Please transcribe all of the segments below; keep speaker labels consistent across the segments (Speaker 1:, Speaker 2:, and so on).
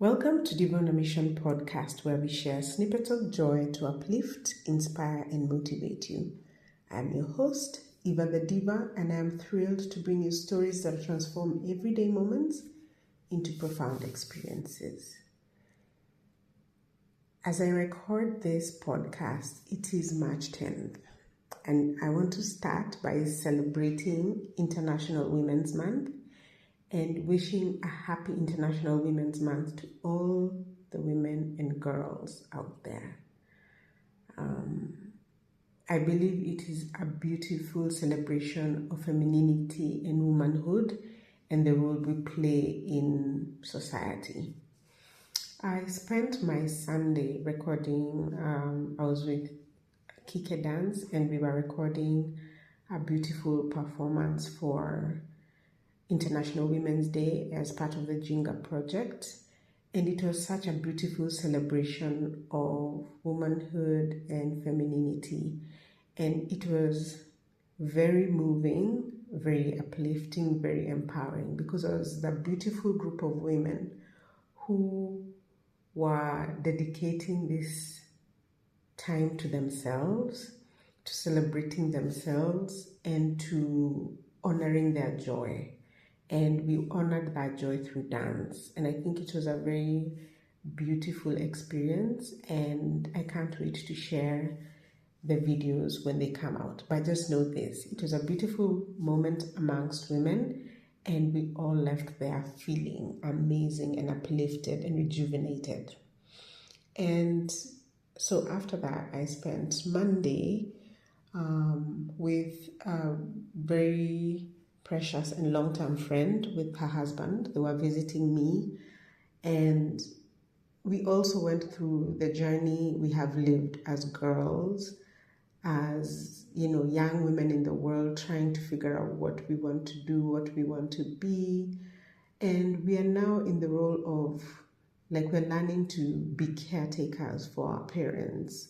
Speaker 1: Welcome to Diva on a Mission podcast, where we share snippets of joy to uplift, inspire, and motivate you. I'm your host, Eva the Diva, and I'm thrilled to bring you stories that transform everyday moments into profound experiences. As I record this podcast, it is March 10th, and I want to start by celebrating International Women's Month and wishing a happy International Women's Month to all the women and girls out there. I believe it is a beautiful celebration of femininity and womanhood and the role we play in society. I spent my Sunday recording, I was with Kike Dance, and we were recording a beautiful performance for International Women's Day as part of the Jinga project, and it was such a beautiful celebration of womanhood and femininity, and it was very moving, very uplifting, very empowering, because it was the beautiful group of women who were dedicating this time to themselves, to celebrating themselves, and to honoring their joy. And we honored that joy through dance. And I think it was a very beautiful experience. And I can't wait to share the videos when they come out. But just know this, it was a beautiful moment amongst women. And we all left there feeling amazing and uplifted and rejuvenated. And so after that, I spent Monday with a very precious and long-term friend with her husband. They were visiting me, and we also went through the journey we have lived as girls, as young women in the world, trying to figure out what we want to do, what we want to be. And we are now in the role of, we're learning to be caretakers for our parents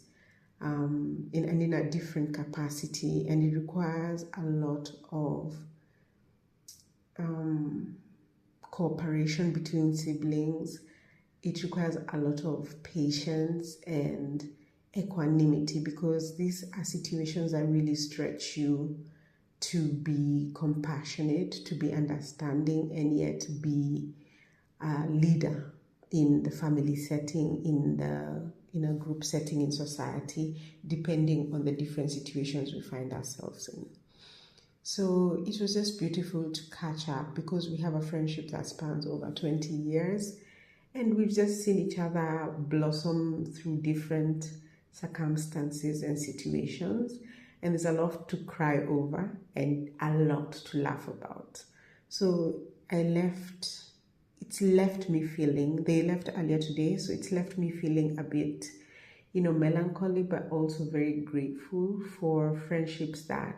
Speaker 1: in a different capacity, and it requires a lot of cooperation between siblings. It requires a lot of patience and equanimity, because these are situations that really stretch you to be compassionate, to be understanding, and yet be a leader in the family setting, in a group setting, in society, depending on the different situations we find ourselves in. So it was just beautiful to catch up, because we have a friendship that spans over 20 years, and we've just seen each other blossom through different circumstances and situations, and there's a lot to cry over and a lot to laugh about. So it's left me feeling, they left earlier today, so it's left me feeling a bit, melancholy, but also very grateful for friendships that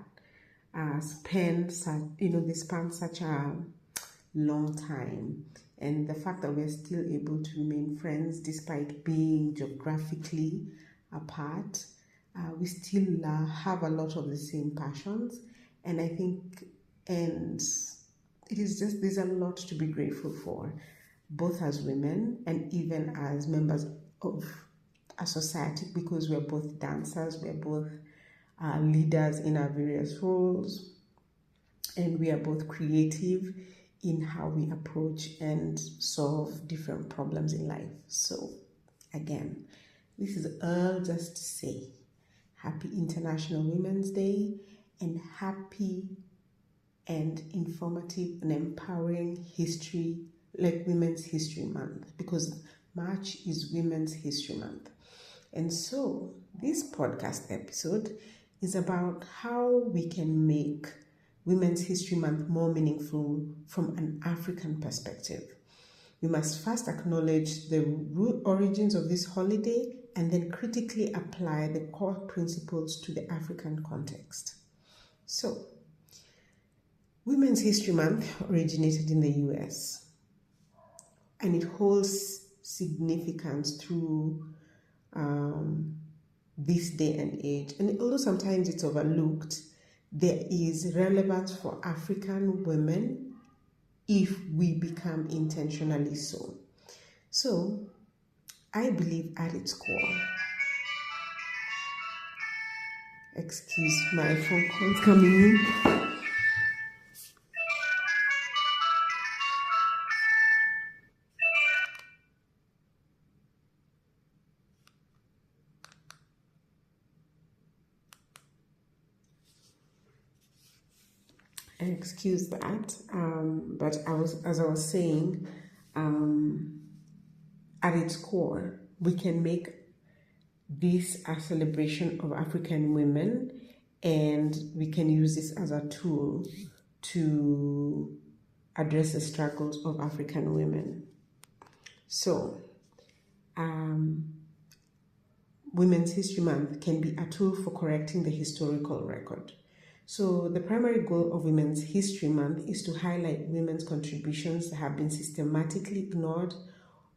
Speaker 1: span such a long time, and the fact that we're still able to remain friends despite being geographically apart. We still have a lot of the same passions, and I think, and it is just, there's a lot to be grateful for, both as women and even as members of a society, because we're both dancers, we're both leaders in our various roles, and we are both creative in how we approach and solve different problems in life. So again, this is all just to say happy International Women's Day, and happy and informative and empowering Women's History Month, because March is Women's History Month. And so this podcast episode is about how we can make Women's History Month more meaningful from an African perspective. We must first acknowledge the root origins of this holiday, and then critically apply the core principles to the African context. So, Women's History Month originated in the US, and it holds significance through this day and age. And although sometimes it's overlooked, there is relevance for African women if we become intentionally so. So, I believe at its core, excuse my phone calls coming in. Excuse that. But as I was saying, at its core, we can make this a celebration of African women, and we can use this as a tool to address the struggles of African women. So, Women's History Month can be a tool for correcting the historical record. So the primary goal of Women's History Month is to highlight women's contributions that have been systematically ignored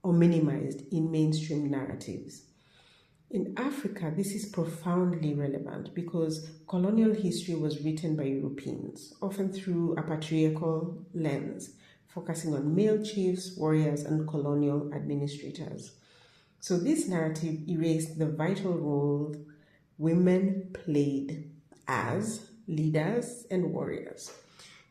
Speaker 1: or minimized in mainstream narratives. In Africa, this is profoundly relevant because colonial history was written by Europeans, often through a patriarchal lens, focusing on male chiefs, warriors, and colonial administrators. So this narrative erased the vital role women played as leaders and warriors.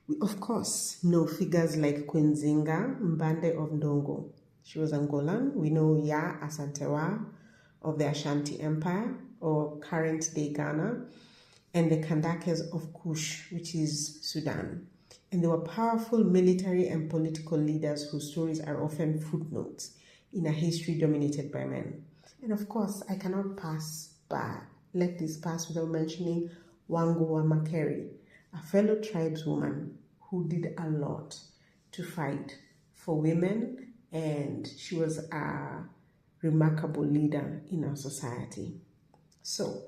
Speaker 1: We, of course, know figures like Queen Zinga Mbande of Ndongo. She was Angolan. We know Yaa Asantewaa of the Ashanti Empire, or current-day Ghana, and the Kandakes of Kush, which is Sudan. And they were powerful military and political leaders whose stories are often footnotes in a history dominated by men. And of course, I cannot let this pass without mentioning Wangar Maathai, a fellow tribeswoman who did a lot to fight for women, and she was a remarkable leader in our society. So,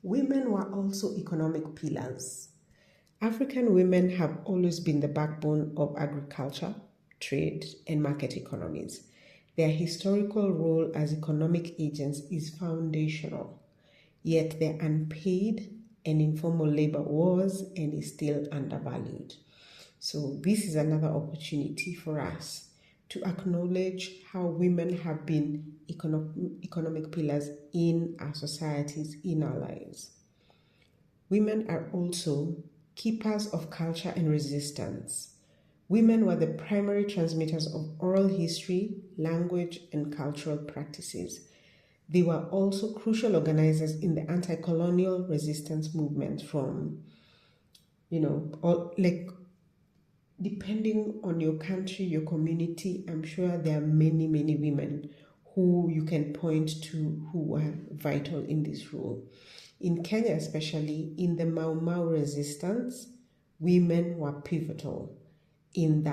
Speaker 1: women were also economic pillars. African women have always been the backbone of agriculture, trade, and market economies. Their historical role as economic agents is foundational, yet their unpaid and informal labor was and is still undervalued. So this is another opportunity for us to acknowledge how women have been economic pillars in our societies, in our lives. Women are also keepers of culture and resistance. Women were the primary transmitters of oral history, language, and cultural practices. They were also crucial organizers in the anti-colonial resistance movement from, depending on your country, your community, I'm sure there are many, many women who you can point to who were vital in this role. In Kenya especially, in the Mau Mau resistance, women were pivotal in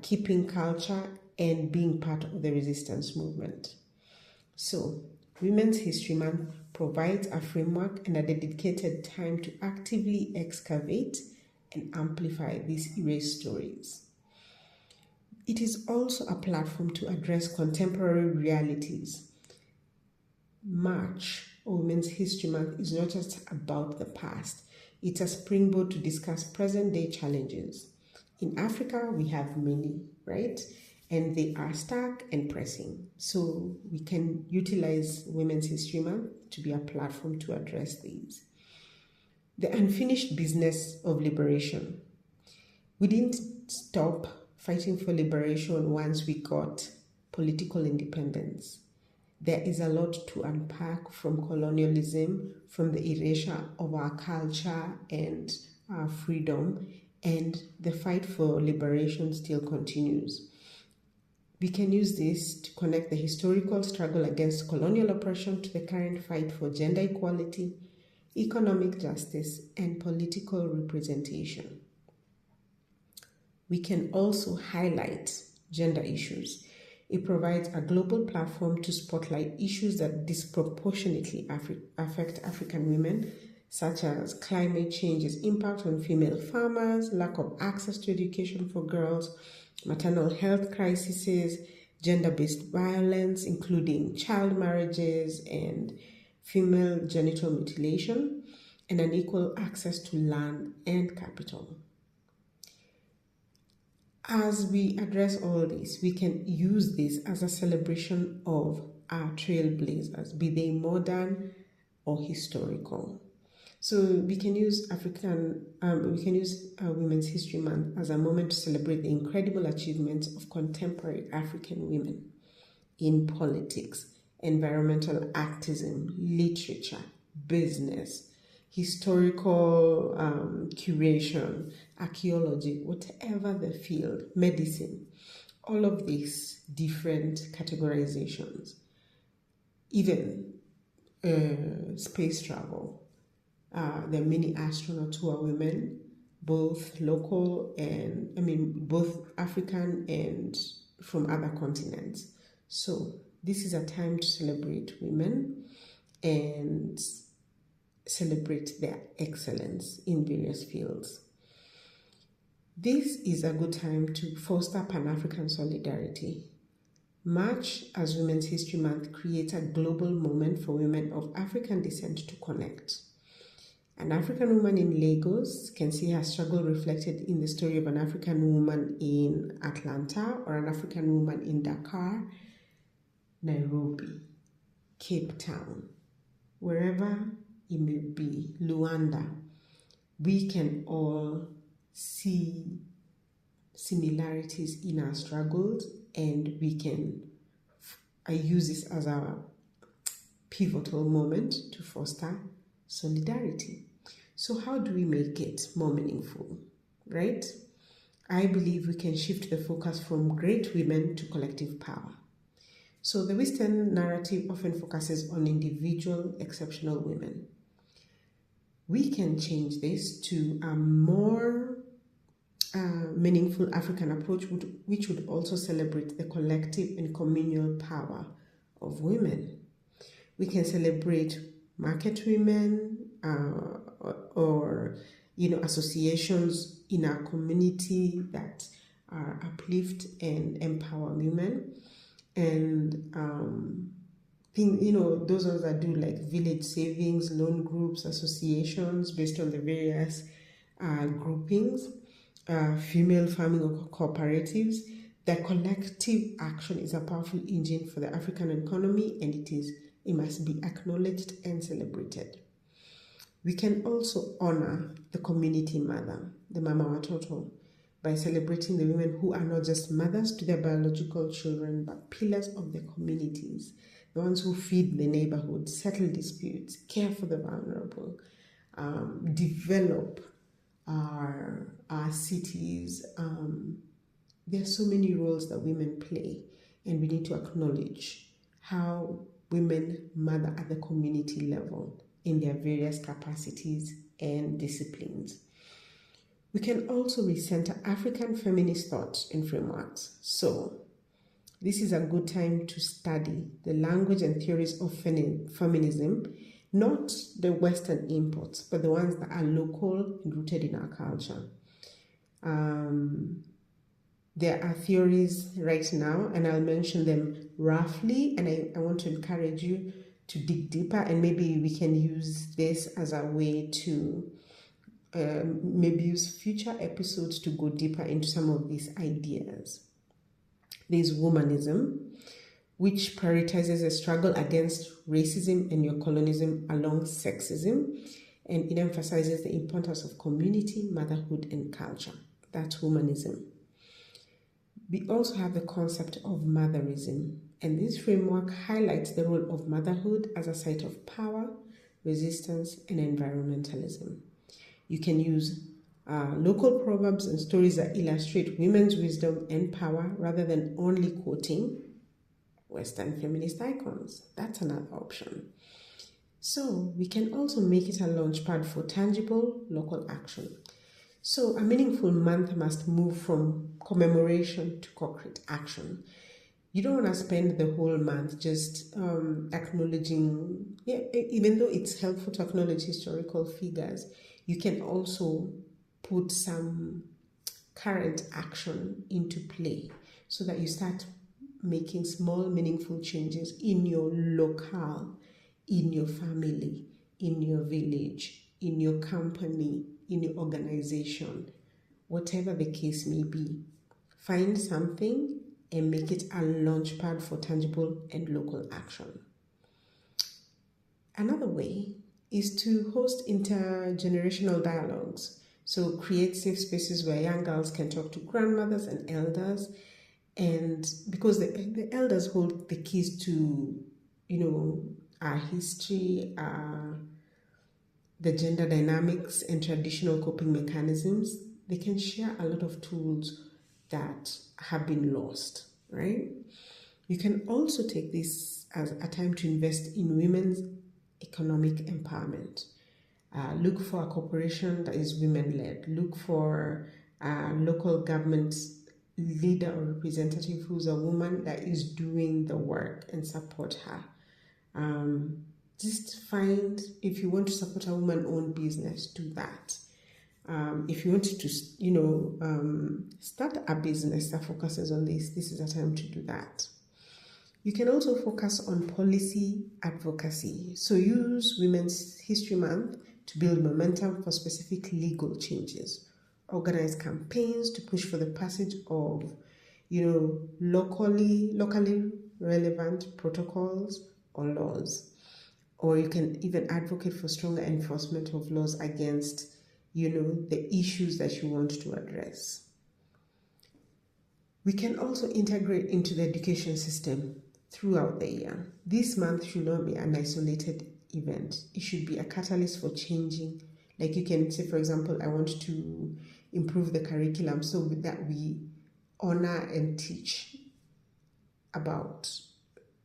Speaker 1: keeping culture and being part of the resistance movement. So, Women's History Month provides a framework and a dedicated time to actively excavate and amplify these erased stories. It is also a platform to address contemporary realities. March, or Women's History Month, is not just about the past. It's a springboard to discuss present-day challenges. In Africa, we have many, right? And they are stark and pressing. So we can utilize Women's History Month to be a platform to address these. The unfinished business of liberation. We didn't stop fighting for liberation once we got political independence. There is a lot to unpack from colonialism, from the erasure of our culture and our freedom, and the fight for liberation still continues. We can use this to connect the historical struggle against colonial oppression to the current fight for gender equality, economic justice, and political representation. We can also highlight gender issues. It provides a global platform to spotlight issues that disproportionately affect African women, such as climate change's impact on female farmers, lack of access to education for girls, maternal health crises, gender-based violence, including child marriages and female genital mutilation, and unequal access to land and capital. As we address all this, we can use this as a celebration of our trailblazers, be they modern or historical. So we can use Women's History Month as a moment to celebrate the incredible achievements of contemporary African women in politics, environmental activism, literature, business, historical curation, archaeology, whatever the field, medicine, all of these different categorizations, even space travel. There are many astronauts who are women, both local and, both African and from other continents. So this is a time to celebrate women and celebrate their excellence in various fields. This is a good time to foster Pan-African solidarity. March as Women's History Month creates a global moment for women of African descent to connect. An African woman in Lagos can see her struggle reflected in the story of an African woman in Atlanta or an African woman in Dakar, Nairobi, Cape Town, wherever it may be, Luanda. We can all see similarities in our struggles, and we can use this as a pivotal moment to foster solidarity. So how do we make it more meaningful, right? I believe we can shift the focus from great women to collective power. So the Western narrative often focuses on individual, exceptional women. We can change this to a more meaningful African approach, which would also celebrate the collective and communal power of women. We can celebrate market women or associations in our community that uplift and empower women, and those ones that do like village savings, loan groups, associations based on the various groupings, female farming or cooperatives. The collective action is a powerful engine for the African economy, and it must be acknowledged and celebrated. We can also honor the community mother, the Mama Watoto, by celebrating the women who are not just mothers to their biological children, but pillars of the communities, the ones who feed the neighborhood, settle disputes, care for the vulnerable, develop our cities. There are so many roles that women play, and we need to acknowledge how women mother at the community level in their various capacities and disciplines. We can also recenter African feminist thoughts and frameworks. So this is a good time to study the language and theories of feminism, not the Western imports, but the ones that are local and rooted in our culture. There are theories right now, and I'll mention them roughly, and I want to encourage you to dig deeper, and maybe we can use this as a way to maybe use future episodes to go deeper into some of these ideas. There's womanism, which prioritizes a struggle against racism and neocolonialism along sexism, and it emphasizes the importance of community, motherhood, and culture. That's womanism. We also have the concept of motherism, and this framework highlights the role of motherhood as a site of power, resistance, and environmentalism. You can use local proverbs and stories that illustrate women's wisdom and power rather than only quoting Western feminist icons. That's another option. So we can also make it a launchpad for tangible local action. So a meaningful month must move from commemoration to concrete action. You don't want to spend the whole month just acknowledging, even though it's helpful to acknowledge historical figures, you can also put some current action into play so that you start making small, meaningful changes in your locale, in your family, in your village, in your company, in your organization, whatever the case may be. Find something and make it a launchpad for tangible and local action. Another way is to host intergenerational dialogues. So create safe spaces where young girls can talk to grandmothers and elders, and because the elders hold the keys to, our history, the gender dynamics and traditional coping mechanisms, they can share a lot of tools that have been lost, right? You can also take this as a time to invest in women's economic empowerment. Look for a corporation that is women-led. Look for a local government leader or representative who's a woman that is doing the work, and support her. Just find, if you want to support a woman-owned business, do that. If you wanted to, start a business that focuses on this is a time to do that. You can also focus on policy advocacy. So use Women's History Month to build momentum for specific legal changes. Organize campaigns to push for the passage of, locally relevant protocols or laws. Or you can even advocate for stronger enforcement of laws against, the issues that you want to address. We can also integrate into the education system throughout the year. This month should not be an isolated event. It should be a catalyst for changing. Like you can say, for example, I want to improve the curriculum so that we honor and teach about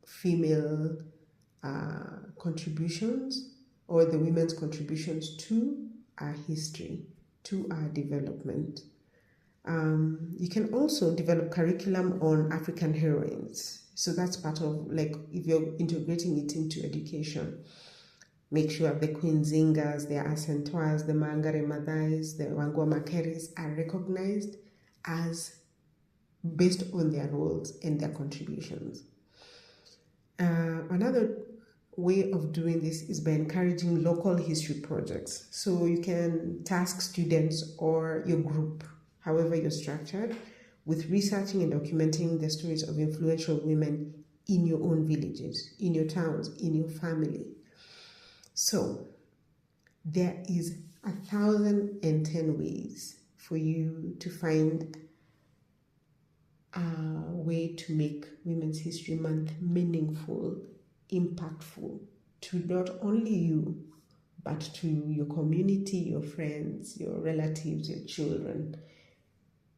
Speaker 1: female contributions, or the women's contributions to our history, to our development. You can also develop curriculum on African heroines. So that's part of, if you're integrating it into education, make sure the Queen Zingas, the Yaa Asantewaas, the Wangar Maathais, the Wangar Maathais are recognized as based on their roles and their contributions. Another way of doing this is by encouraging local history projects. So you can task students or your group, however you're structured, with researching and documenting the stories of influential women in your own villages, in your towns, in your family. So there is 1,010 ways for you to find a way to make Women's History Month meaningful, impactful to not only you, but to your community, your friends, your relatives, your children.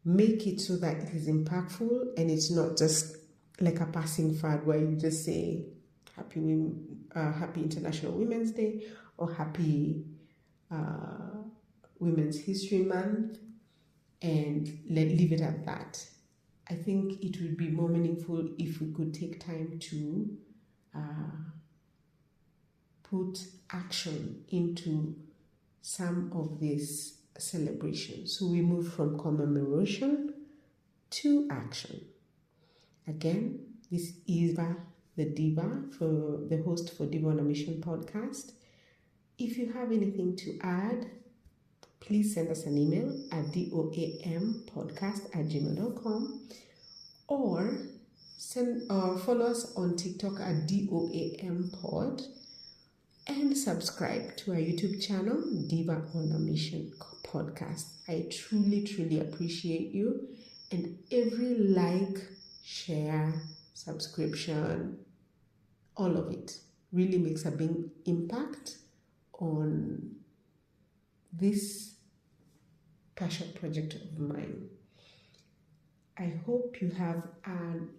Speaker 1: Make it so that it is impactful and it's not just like a passing fad where you just say Happy International Women's Day or Happy Women's History Month and leave it at that. I think it would be more meaningful if we could take time to put action into some of these celebrations. So we move from commemoration to action. Again, this is Eva the Diva, for the host for Diva on a Mission podcast. If you have anything to add, please send us an email at doampodcast@gmail.com or follow us on TikTok at doampod and subscribe to our YouTube channel, Diva on a Mission podcast. I truly, truly appreciate you, and every like, share, subscription, all of it really makes a big impact on this passion project of mine. I hope you have an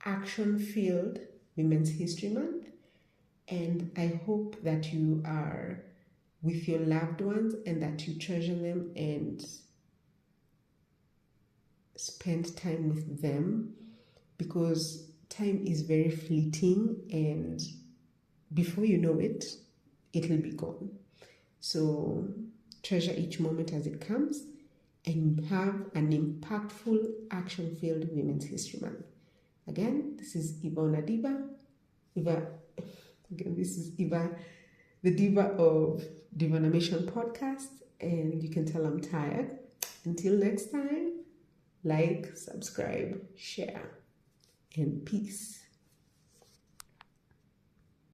Speaker 1: action-filled Women's History Month, and I hope that you are with your loved ones and that you treasure them and spend time with them, because time is very fleeting and before you know it, it'll be gone. So treasure each moment as it comes and have an impactful, action-filled Women's History Month. Again, this is Eva on a Diva. This is Eva, the Diva of Diva on a Mission podcast, and you can tell I'm tired. Until next time. Like, subscribe, share, and peace.